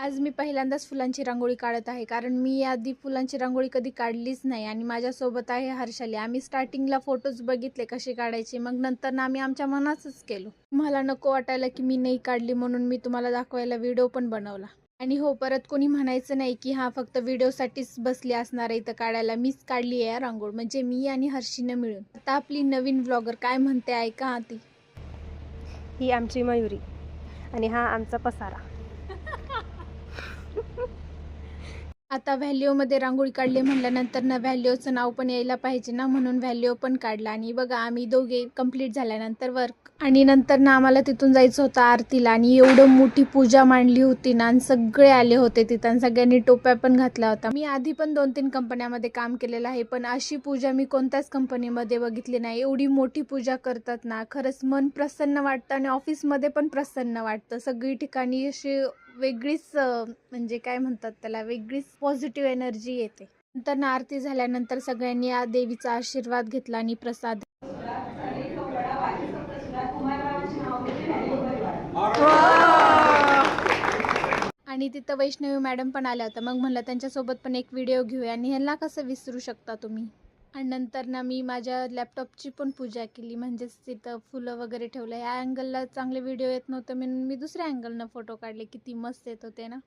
आज मी पहिल्यांदाच फुलांची रांगोळी काढत आहे, कारण मी आधी फुलांची रांगोळी कधी काढलीच नाही. आणि माझ्यासोबत आहे हर्षाली. आम्ही स्टार्टिंगला फोटोज बघितले कसे काढायचे, मग नंतर ना आम्ही आमच्या मनाचंच केलो. मला नको वाटायला की मी नाही काढली, म्हणून मी तुम्हाला दाखवायला व्हिडिओ पण बनवला. आणि हो, परत कोणी म्हणायचं नाही की हा फक्त व्हिडिओसाठीच बसली असणार आहे इथं काढायला. मीच काढली आहे रांगोळ, म्हणजे मी आणि हर्षीनं मिळून. आता आपली नवीन व्लॉगर काय म्हणते ऐका ती. ही आमची मयुरी आणि हा आमचा पसारा. आता व्हॅल्यूमध्ये रांगोळी काढली म्हटल्यानंतर ना व्हॅल्यूचं नाव पण यायला पाहिजे ना, म्हणून व्हॅल्यू पण काढला. आणि बघा आम्ही दोघे कंप्लीट झाल्यानंतर वर्क, आणि नंतर ना आम्हाला तिथून जायचं होतं आरतीला. आणि एवढं मोठी पूजा मांडली होती ना, आणि सगळे आले होते तिथं, आणि सगळ्यांनी टोप्या पण घातल्या होता. मी आधी पण 2-3 कंपन्यामध्ये काम केलेलं आहे, पण अशी पूजा मी कोणत्याच कंपनीमध्ये बघितली नाही. एवढी मोठी पूजा करतात ना, खरंच मन प्रसन्न वाटतं. आणि ऑफिसमध्ये पण प्रसन्न वाटतं. सगळी ठिकाणी अशी वेगळीच म्हणजे काय म्हणतात त्याला, वेगळीच पॉझिटिव्ह एनर्जी येते. नंतर ना आरती झाल्यानंतर सगळ्यांनी या देवीचा आशीर्वाद घेतला आणि प्रसाद. आणि तिथं वैष्णवी मॅडम पण आल्या होत्या. मग म्हणलं त्यांच्यासोबत पण एक व्हिडिओ घेऊया, आणि ह्यांना कसं विसरू शकता तुम्ही. आणि नंतर ना मी माझ्या लॅपटॉपची पण पूजा केली, म्हणजेच तिथं फुलं वगैरे ठेवलं. ह्या अँगलला चांगले व्हिडिओ येत नव्हतं, म्हणून मी दुसऱ्या अँगलनं फोटो काढले. किती मस्त येत होते ना.